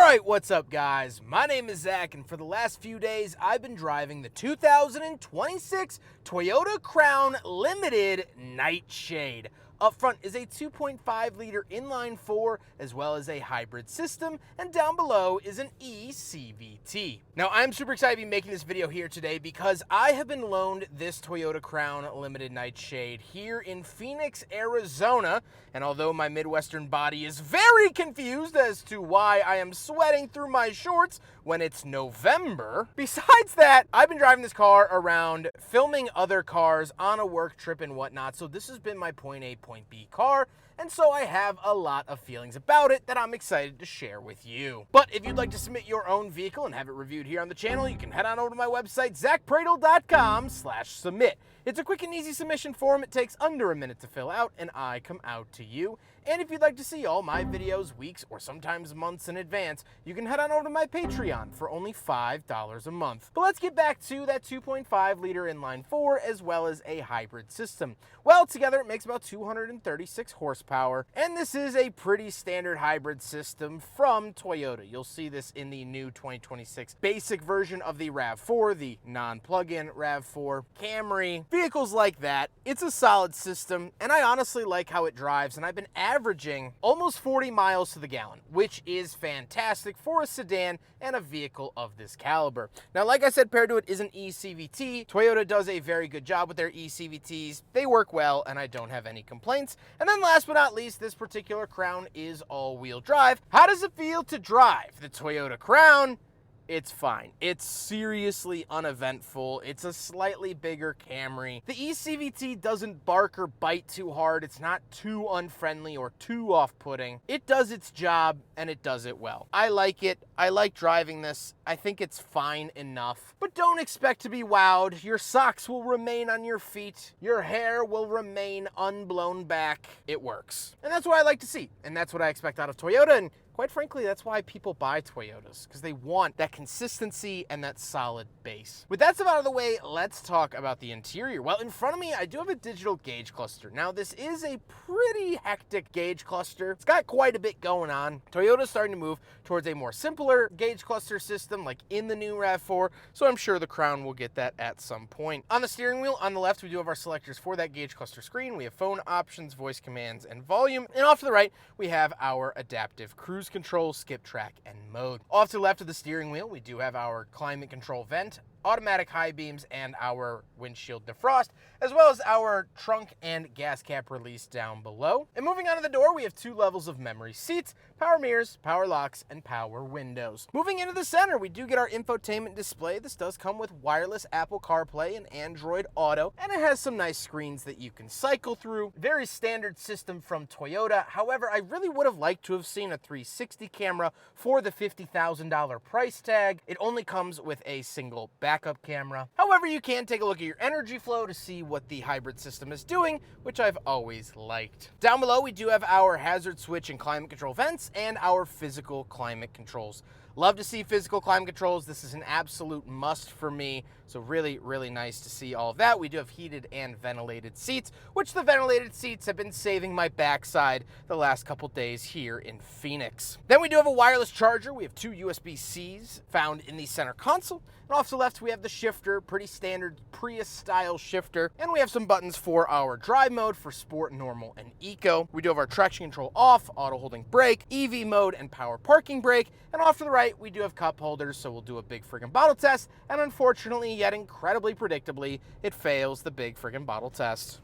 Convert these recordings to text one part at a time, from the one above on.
Alright, what's up guys? My name is Zack, and for the last few days I've been driving the 2026 Toyota Crown Limited Nightshade. Up front is a 2.5 liter inline-4 as well as a hybrid system, and down below is an eCVT. Now I'm super excited to be making this video here today because I have been loaned this Toyota Crown Limited Nightshade here in Phoenix, Arizona, and although my Midwestern body is very confused as to why I am sweating through my shorts when it's November, besides that, I've been driving this car around filming other cars on a work trip and whatnot, so this has been my point A, point B car, and so I have a lot of feelings about it that I'm excited to share with you. But if you'd like to submit your own vehicle and have it reviewed here on the channel, you can head on over to my website, zackpradel.com/submit. It's a quick and easy submission form. It takes under a minute to fill out, and I come out to you. And if you'd like to see all my videos weeks or sometimes months in advance, you can head on over to my Patreon for only $5 a month. But let's get back to that 2.5 liter inline-4 as well as a hybrid system. Well, together it makes about 236 horsepower, and this is a pretty standard hybrid system from Toyota. You'll see this in the new 2026 basic version of the RAV4, the non-plug-in RAV4, Camry, vehicles like that. It's a solid system, and I honestly like how it drives, and I've been averaging almost 40 miles to the gallon, which is fantastic for a sedan and a vehicle of this caliber. Now, like I said, paired to it is an eCVT. Toyota does a very good job with their eCVTs. They work well, and I don't have any complaints. And then last but not least, this particular Crown is all-wheel drive. How does it feel to drive the Toyota Crown? It's fine. It's seriously uneventful. It's a slightly bigger Camry. The eCVT doesn't bark or bite too hard. It's not too unfriendly or too off-putting. It does its job, and it does it well. I like it. I like driving this. I think it's fine enough. But don't expect to be wowed. Your socks will remain on your feet. Your hair will remain unblown back. It works. And that's what I like to see. And that's what I expect out of Toyota. And quite frankly, that's why people buy Toyotas, because they want that consistency and that solid base. With that stuff out of the way, let's talk about the interior. Well, in front of me, I do have a digital gauge cluster. Now, this is a pretty hectic gauge cluster. It's got quite a bit going on. Toyota's starting to move towards a more simpler gauge cluster system, like in the new RAV4, so I'm sure the Crown will get that at some point. On the steering wheel, on the left, we do have our selectors for that gauge cluster screen. We have phone options, voice commands, and volume. And off to the right, we have our adaptive cruise control, skip track, and mode. Off to the left of the steering wheel, we do have our climate control vent, automatic high beams, and our windshield defrost, as well as our trunk and gas cap release down below. And moving on to the door, we have 2 levels of memory seats, power mirrors, power locks, and power windows. Moving into the center, we do get our infotainment display. This does come with wireless Apple CarPlay and Android Auto, and it has some nice screens that you can cycle through. Very standard system from Toyota. However, I really would have liked to have seen a 360 camera for the $50,000 price tag. It only comes with a single backup camera. However, you can take a look at your energy flow to see what the hybrid system is doing, which I've always liked. Down below, we do have our hazard switch and climate control vents and our physical climate controls. Love to see physical climate controls. This is an absolute must for me. So really, really nice to see all of that. We do have heated and ventilated seats, which the ventilated seats have been saving my backside the last couple days here in Phoenix. Then we do have a wireless charger. We have 2 USB-Cs found in the center console. And off to the left, we have the shifter, pretty standard Prius-style shifter. And we have some buttons for our drive mode for sport, normal, and eco. We do have our traction control off, auto holding brake, EV mode, and power parking brake. And off to the right, we do have cup holders, so we'll do a big friggin' bottle test. And unfortunately, yet incredibly predictably, it fails the big friggin' bottle test.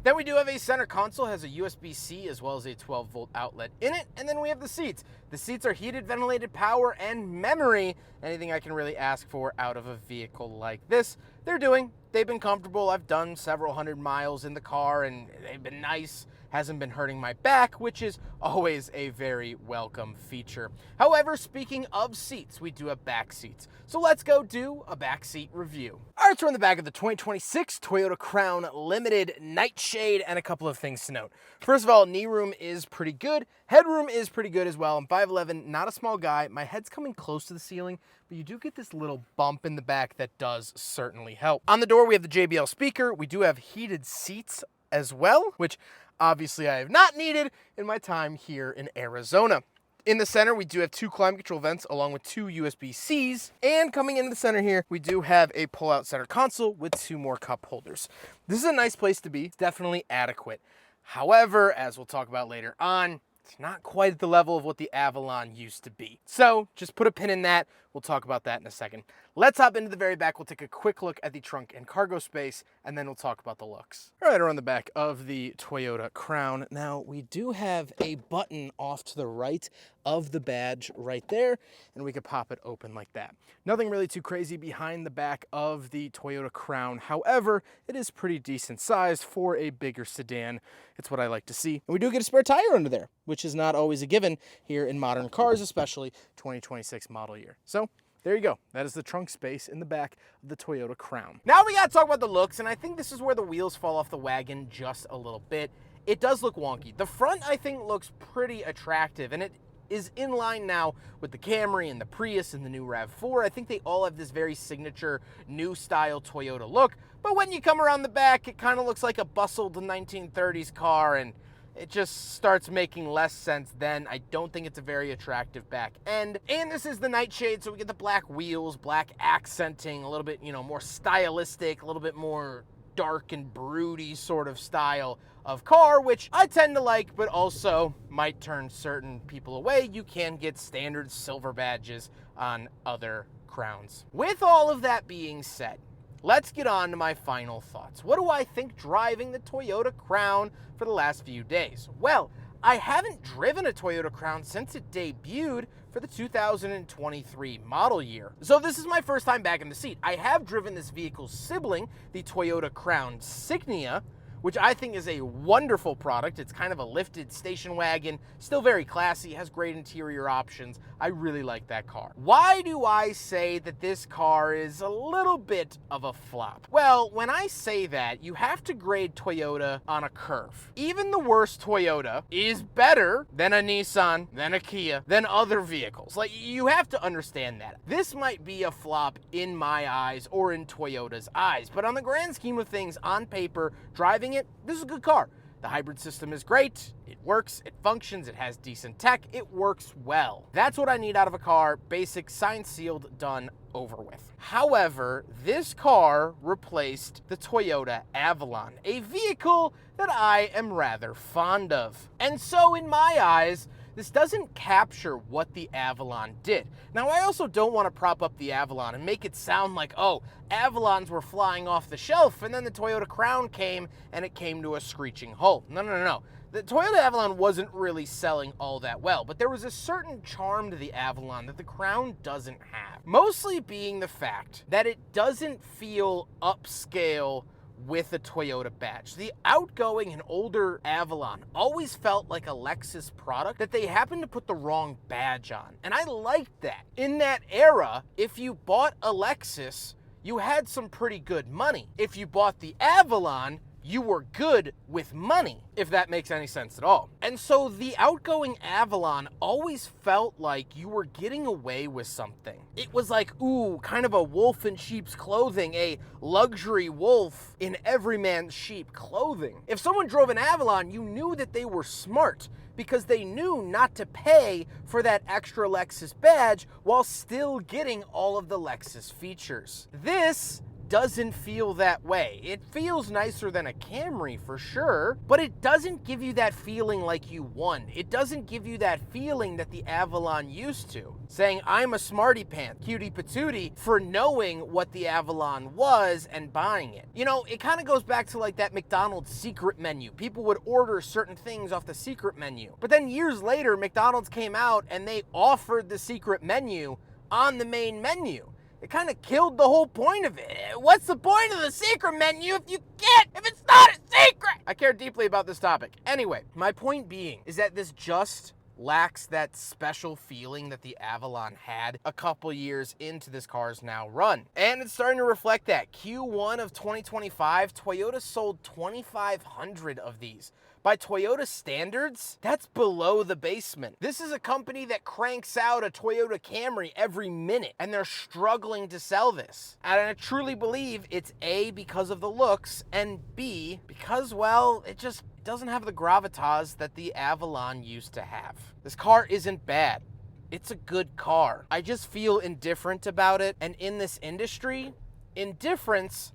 Then we do have a center console, has a USB-C as well as a 12-volt outlet in it. And then we have the seats. The seats are heated, ventilated, power, and memory. Anything I can really ask for out of a vehicle like this, they're doing. They've been comfortable. I've done several hundred miles in the car, and they've been nice. Hasn't been hurting my back, which is always a very welcome feature. However, speaking of seats, we do have back seats. So let's go do a back seat review. All right, so we're in the back of the 2026 Toyota Crown Limited Nightshade, and a couple of things to note. First of all, knee room is pretty good. Headroom is pretty good as well. I'm 5'11", not a small guy. My head's coming close to the ceiling, but you do get this little bump in the back that does certainly help. On the door, we have the JBL speaker. We do have heated seats as well, which obviously I have not needed in my time here in Arizona. In the center, we do have 2 climate control vents along with 2 USB-Cs. And coming into the center here, we do have a pull-out center console with 2 more cup holders. This is a nice place to be. It's definitely adequate. However, as we'll talk about later on, it's not quite at the level of what the Avalon used to be. So just put a pin in that. We'll talk about that in a second. Let's hop into the very back. We'll take a quick look at the trunk and cargo space, and then we'll talk about the looks. All right, around the back of the Toyota Crown. Now, we do have a button off to the right of the badge right there, and we could pop it open like that. Nothing really too crazy behind the back of the Toyota Crown. However, it is pretty decent size for a bigger sedan. It's what I like to see. And we do get a spare tire under there, which is not always a given here in modern cars, especially 2026 model year. So there you go. That is the trunk space in the back of the Toyota Crown. Now we gotta talk about the looks, and I think this is where the wheels fall off the wagon just a little bit. It does look wonky. The front, I think, looks pretty attractive, and it is in line now with the Camry and the Prius and the new RAV4. I think they all have this very signature new style Toyota look, but when you come around the back, it kind of looks like a bustled 1930s car, and it just starts making less sense then. I don't think it's a very attractive back end. And this is the Nightshade, so we get the black wheels, black accenting, a little bit, more stylistic, a little bit more dark and broody sort of style of car, which I tend to like, but also might turn certain people away. You can get standard silver badges on other Crowns. With all of that being said, let's get on to my final thoughts. What do I think driving the Toyota Crown for the last few days? Well, I haven't driven a Toyota Crown since it debuted for the 2023 model year. So this is my first time back in the seat. I have driven this vehicle's sibling, the Toyota Crown Signia, which I think is a wonderful product. It's kind of a lifted station wagon, still very classy, has great interior options. I really like that car. Why do I say that this car is a little bit of a flop? Well, when I say that, you have to grade Toyota on a curve. Even the worst Toyota is better than a Nissan, than a Kia, than other vehicles. Like, you have to understand that. This might be a flop in my eyes or in Toyota's eyes, but on the grand scheme of things, on paper, driving it, this is a good car. The hybrid system is great. It works, it functions, it has decent tech, it works well. That's what I need out of a car. Basic, signed, sealed, done, over with. However, this car replaced the Toyota Avalon, a vehicle that I am rather fond of. And so in my eyes, this doesn't capture what the Avalon did. Now, I also don't want to prop up the Avalon and make it sound like, oh, Avalons were flying off the shelf and then the Toyota Crown came and it came to a screeching halt. No. The Toyota Avalon wasn't really selling all that well, but there was a certain charm to the Avalon that the Crown doesn't have. Mostly being the fact that it doesn't feel upscale with a Toyota badge. The outgoing and older Avalon always felt like a Lexus product that they happened to put the wrong badge on. And I liked that. In that era, if you bought a Lexus, you had some pretty good money. If you bought the Avalon, you were good with money, if that makes any sense at all. And so the outgoing Avalon always felt like you were getting away with something. It was like, ooh, kind of a wolf in sheep's clothing, a luxury wolf in every man's sheep clothing. If someone drove an Avalon, you knew that they were smart because they knew not to pay for that extra Lexus badge while still getting all of the Lexus features. This doesn't feel that way. It feels nicer than a Camry for sure, but it doesn't give you that feeling like you won. It doesn't give you that feeling that the Avalon used to. Saying, I'm a smarty pants, cutie patootie, for knowing what the Avalon was and buying it. It kind of goes back to like that McDonald's secret menu. People would order certain things off the secret menu. But then years later, McDonald's came out and they offered the secret menu on the main menu. It kind of killed the whole point of it. What's the point of the secret menu if it's not a secret? I care deeply about this topic. Anyway, my point being is that this just lacks that special feeling that the Avalon had a couple years into this car's now run. And it's starting to reflect that. Q1 of 2025, Toyota sold 2,500 of these. By Toyota standards, that's below the basement. This is a company that cranks out a Toyota Camry every minute, and they're struggling to sell this. And I truly believe it's A, because of the looks, and B, because, well, it just doesn't have the gravitas that the Avalon used to have. This car isn't bad. It's a good car. I just feel indifferent about it, and in this industry, indifference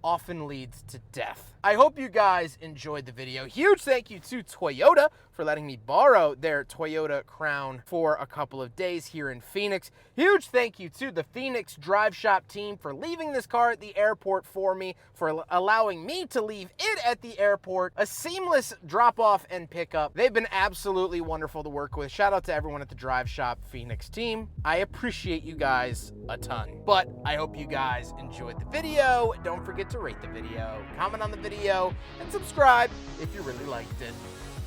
often leads to death. I hope you guys enjoyed the video. Huge thank you to Toyota for letting me borrow their Toyota Crown for a couple of days here in Phoenix. Huge thank you to the Phoenix Drive Shop team for leaving this car at the airport for me, for allowing me to leave it at the airport. A seamless drop-off and pickup. They've been absolutely wonderful to work with. Shout out to everyone at the Drive Shop Phoenix team. I appreciate you guys a ton. But I hope you guys enjoyed the video. Don't forget to rate the video, comment on the video, and subscribe if you really liked it.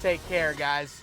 Take care, guys.